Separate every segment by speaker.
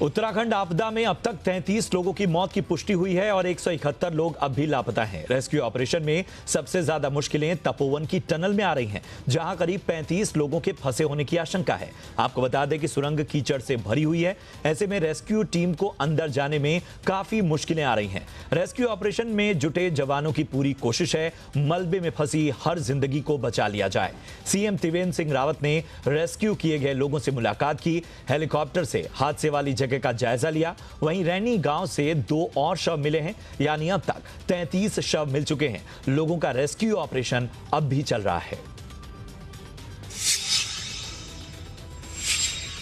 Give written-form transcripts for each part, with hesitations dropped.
Speaker 1: उत्तराखंड आपदा में अब तक 33 लोगों की मौत की पुष्टि हुई है और 171 लोग अब भी लापता हैं। रेस्क्यू ऑपरेशन में सबसे ज्यादा मुश्किलें तपोवन की टनल में आ रही हैं, जहां करीब 35 लोगों के फंसे होने की आशंका है। आपको बता दें कि सुरंग कीचड़ से भरी हुई है। ऐसे में रेस्क्यू टीम को अंदर जाने में काफी मुश्किलें आ रही हैं। रेस्क्यू ऑपरेशन में जुटे जवानों की पूरी कोशिश है मलबे में फंसी हर जिंदगी को बचा लिया जाए। सीएम त्रिवेंद्र सिंह रावत ने रेस्क्यू किए गए लोगों से मुलाकात की, हेलीकॉप्टर से हादसे वाली जगह का जायजा लिया। वहीं रैनी गांव से 2 और शव मिले हैं, यानी अब तक 33 शव मिल चुके हैं। लोगों का रेस्क्यू ऑपरेशन अब भी चल रहा है।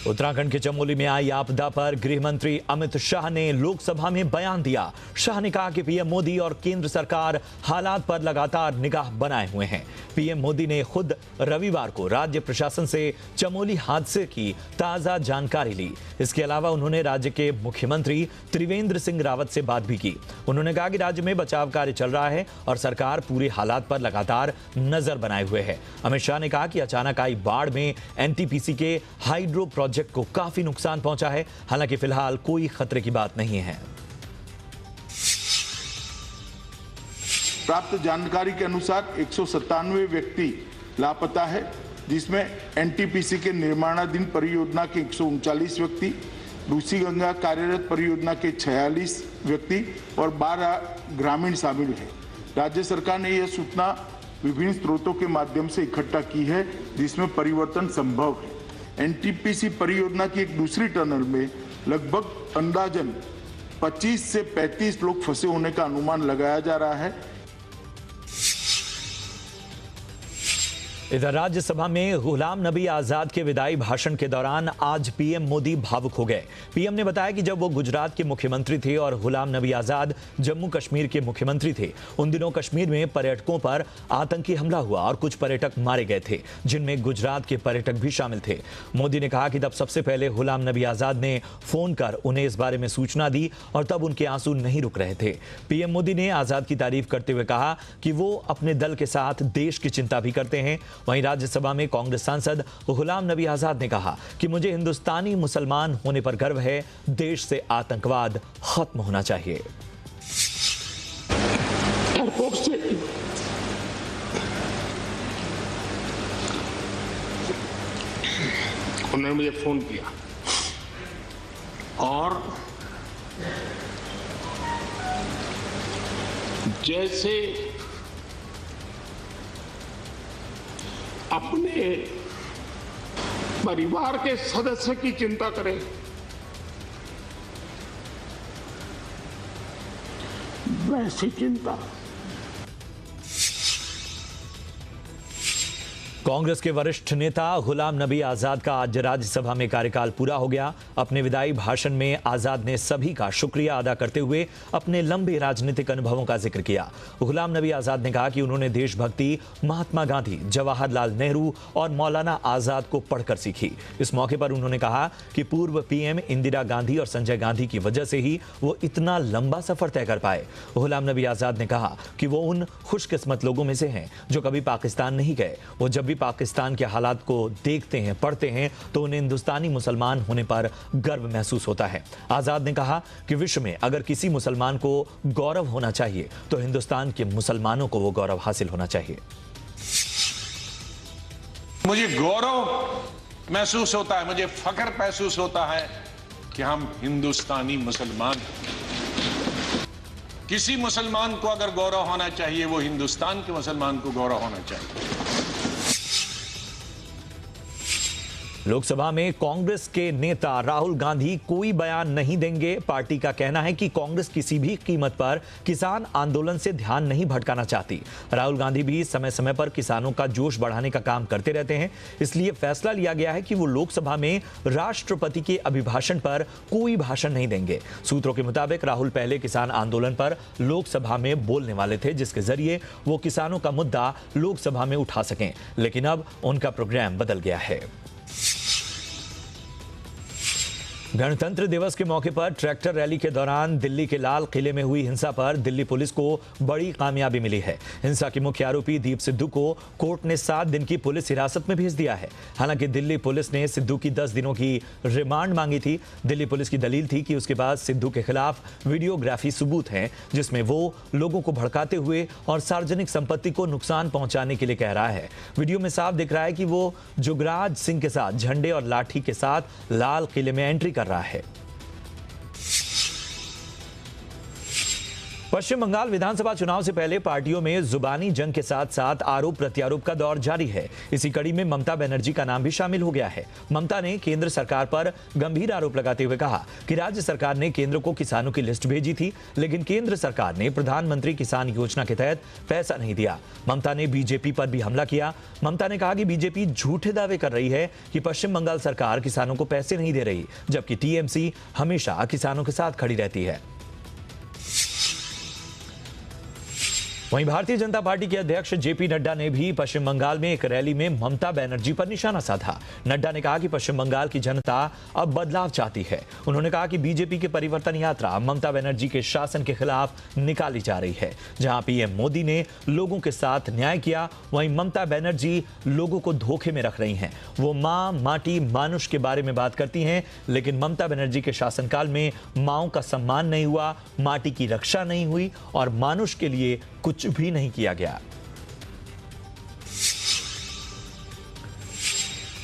Speaker 1: उत्तराखंड के चमोली में आई आपदा पर गृह मंत्री अमित शाह ने लोकसभा में बयान दिया। शाह ने कहा कि पीएम मोदी और केंद्र सरकार हालात पर लगातार निगाह बनाए हुए हैं। पीएम मोदी ने खुद रविवार को राज्य प्रशासन से चमोली हादसे की ताजा जानकारी ली। इसके अलावा उन्होंने राज्य के मुख्यमंत्री त्रिवेंद्र सिंह रावत से बात भी की। उन्होंने कहा कि राज्य में बचाव कार्य चल रहा है और सरकार पूरे हालात पर लगातार नजर बनाए हुए है। अमित शाह ने कहा कि अचानक आई बाढ़ में एनटीपीसी के हाइड्रो प्रोजेक्ट को काफी नुकसान पहुंचा है। हालांकि फिलहाल कोई खतरे की बात नहीं है।
Speaker 2: प्राप्त जानकारी के अनुसार 197 व्यक्ति लापता है, जिसमें एनटीपीसी के निर्माणाधीन परियोजना के 139 व्यक्ति, रूसी गंगा कार्यरत परियोजना के 46 व्यक्ति और 12 ग्रामीण शामिल हैं। राज्य सरकार ने यह सूचना विभिन्न स्रोतों के माध्यम से इकट्ठा की है, जिसमें परिवर्तन संभव है। एनटीपीसी परियोजना की एक दूसरी टनल में लगभग अंदाजन 25 से 35 लोग फंसे होने का अनुमान लगाया जा रहा है।
Speaker 1: इधर राज्यसभा में गुलाम नबी आजाद के विदाई भाषण के दौरान आज पीएम मोदी भावुक हो गए। पीएम ने बताया कि जब वो गुजरात के मुख्यमंत्री थे और गुलाम नबी आजाद जम्मू कश्मीर के मुख्यमंत्री थे, उन दिनों कश्मीर में पर्यटकों पर आतंकी हमला हुआ और कुछ पर्यटक मारे गए थे, जिनमें गुजरात के पर्यटक भी शामिल थे। मोदी ने कहा कि तब सबसे पहले गुलाम नबी आजाद ने फोन कर उन्हें इस बारे में सूचना दी और तब उनके आंसू नहीं रुक रहे थे। पीएम मोदी ने आजाद की तारीफ करते हुए कहा कि वो अपने दल के साथ देश की चिंता भी करते हैं। वहीं राज्यसभा में कांग्रेस सांसद गुलाम नबी आजाद ने कहा कि मुझे हिंदुस्तानी मुसलमान होने पर गर्व है। देश से आतंकवाद खत्म होना चाहिए।
Speaker 3: एयरपोर्ट से उन्होंने मुझे फोन किया और जैसे अपने परिवार के सदस्य की चिंता करें, वैसी चिंता।
Speaker 1: कांग्रेस के वरिष्ठ नेता गुलाम नबी आजाद का आज राज्यसभा में कार्यकाल पूरा हो गया। अपने विदाई भाषण में आजाद ने सभी का शुक्रिया अदा करते हुए अपने लंबे राजनीतिक अनुभवों का जिक्र किया। गुलाम नबी आजाद ने कहा कि उन्होंने देशभक्ति महात्मा गांधी, जवाहरलाल नेहरू और मौलाना आजाद को पढ़कर सीखी। इस मौके पर उन्होंने कहा कि पूर्व पीएम इंदिरा गांधी और संजय गांधी की वजह से ही वो इतना लंबा सफर तय कर पाए। गुलाम नबी आजाद ने कहा कि वो उन खुशकिस्मत लोगों में से हैं जो कभी पाकिस्तान नहीं गए। वो जब भी पाकिस्तान के हालात को देखते हैं, पढ़ते हैं, तो उन्हें हिंदुस्तानी मुसलमान होने पर गर्व महसूस होता है। आजाद ने कहा कि विश्व में अगर किसी मुसलमान को गौरव होना चाहिए तो हिंदुस्तान के मुसलमानों को वो गौरव हासिल होना चाहिए।
Speaker 3: मुझे गौरव महसूस होता है, मुझे फख्र महसूस होता है कि हम हिंदुस्तानी मुसलमान। किसी मुसलमान को अगर गौरव होना चाहिए, वो हिंदुस्तान के मुसलमान को गौरव होना चाहिए।
Speaker 1: लोकसभा में कांग्रेस के नेता राहुल गांधी कोई बयान नहीं देंगे। पार्टी का कहना है कि कांग्रेस किसी भी कीमत पर किसान आंदोलन से ध्यान नहीं भटकाना चाहती। राहुल गांधी भी समय समय पर किसानों का जोश बढ़ाने का काम करते रहते हैं, इसलिए फैसला लिया गया है कि वो लोकसभा में राष्ट्रपति के अभिभाषण पर कोई भाषण नहीं देंगे। सूत्रों के मुताबिक राहुल पहले किसान आंदोलन पर लोकसभा में बोलने वाले थे, जिसके जरिए वो किसानों का मुद्दा लोकसभा में उठा सकें, लेकिन अब उनका प्रोग्राम बदल गया है। गणतंत्र दिवस के मौके पर ट्रैक्टर रैली के दौरान दिल्ली के लाल किले में हुई हिंसा पर दिल्ली पुलिस को बड़ी कामयाबी मिली है। हिंसा के मुख्य आरोपी दीप सिद्धू को कोर्ट ने 7 दिन की पुलिस हिरासत में भेज दिया है। हालांकि दिल्ली पुलिस ने सिद्धू की 10 दिनों की रिमांड मांगी थी। दिल्ली पुलिस की दलील थी कि उसके पास सिद्धू के खिलाफ वीडियोग्राफी सबूत हैं, जिसमें वो लोगों को भड़काते हुए और सार्वजनिक संपत्ति को नुकसान पहुंचाने के लिए कह रहा है। वीडियो में साफ दिख रहा है कि वो जुगराज सिंह के साथ झंडे और लाठी के साथ लाल किले में एंट्री कर रहा है। पश्चिम बंगाल विधानसभा चुनाव से पहले पार्टियों में जुबानी जंग के साथ साथ आरोप प्रत्यारोप का दौर जारी है। इसी कड़ी में ममता बनर्जी का नाम भी शामिल हो गया है। ममता ने केंद्र सरकार पर गंभीर आरोप लगाते हुए कहा कि राज्य सरकार ने केंद्र को किसानों की लिस्ट भेजी थी, लेकिन केंद्र सरकार ने प्रधानमंत्री किसान योजना के तहत पैसा नहीं दिया। ममता ने बीजेपी पर भी हमला किया। ममता ने कहा कि बीजेपी झूठे दावे कर रही है कि पश्चिम बंगाल सरकार किसानों को पैसे नहीं दे रही, जबकि टीएमसी हमेशा किसानों के साथ खड़ी रहती है। वहीं भारतीय जनता पार्टी के अध्यक्ष जेपी नड्डा ने भी पश्चिम बंगाल में एक रैली में ममता बनर्जी पर निशाना साधा। नड्डा ने कहा कि पश्चिम बंगाल की जनता अब बदलाव चाहती है। उन्होंने कहा कि बीजेपी की परिवर्तन यात्रा ममता बनर्जी के शासन के खिलाफ निकाली जा रही है। जहां पीएम मोदी ने लोगों के साथ न्याय किया, वहीं ममता बनर्जी लोगों को धोखे में रख रही हैं। वो मां, माटी, मानुष के बारे में बात करती हैं, लेकिन ममता बनर्जी के शासनकाल में माओं का सम्मान नहीं हुआ, माटी की रक्षा नहीं हुई और मानुष के लिए कुछ भी नहीं किया गया।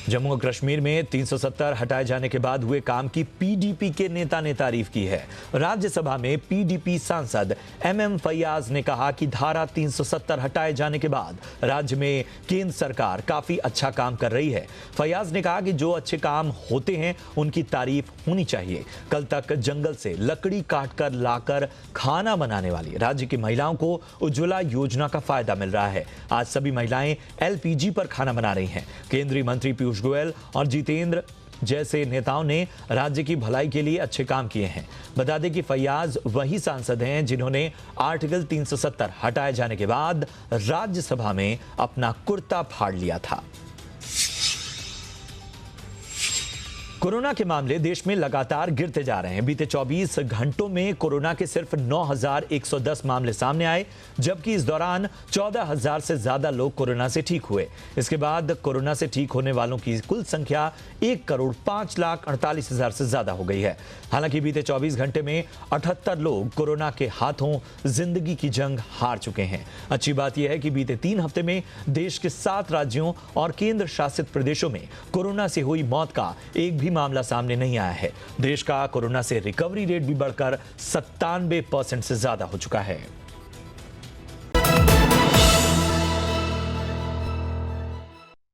Speaker 1: जम्मू और कश्मीर में 370 हटाए जाने के बाद हुए काम की पीडीपी के नेता ने तारीफ की है। राज्यसभा में पीडीपी सांसद एमएम फैयाज ने कहा कि धारा 370 हटाए जाने के बाद राज्य में केंद्र सरकार काफी अच्छा काम कर रही है। फैयाज ने कहा कि जो अच्छे काम होते हैं उनकी तारीफ होनी चाहिए। कल तक जंगल से लकड़ी काटकर लाकर खाना बनाने वाली राज्य की महिलाओं को उज्ज्वला योजना का फायदा मिल रहा है। आज सभी महिलाएं एलपीजी पर खाना बना रही हैं। केंद्रीय मंत्री पीयूष गोयल और जितेंद्र जैसे नेताओं ने राज्य की भलाई के लिए अच्छे काम किए हैं। बता दें कि फैयाज वही सांसद हैं जिन्होंने आर्टिकल 370 हटाए जाने के बाद राज्यसभा में अपना कुर्ता फाड़ लिया था। कोरोना के मामले देश में लगातार गिरते जा रहे हैं। बीते 24 घंटों में कोरोना के सिर्फ 9,110 मामले सामने आए, जबकि इस दौरान 14,000 से ज्यादा लोग कोरोना से ठीक हुए। इसके बाद कोरोना से ठीक होने वालों की कुल संख्या 1,05,48,000 से ज्यादा हो गई है। हालांकि बीते 24 घंटे में 78 लोग कोरोना के हाथों जिंदगी की जंग हार चुके हैं। अच्छी बात यह है कि बीते 3 हफ्ते में देश के 7 राज्यों और केंद्र शासित प्रदेशों में कोरोना से हुई मौत का एक भी मामला सामने नहीं आया है। देश का कोरोना से रिकवरी रेट भी बढ़कर 97% से ज्यादा हो चुका है।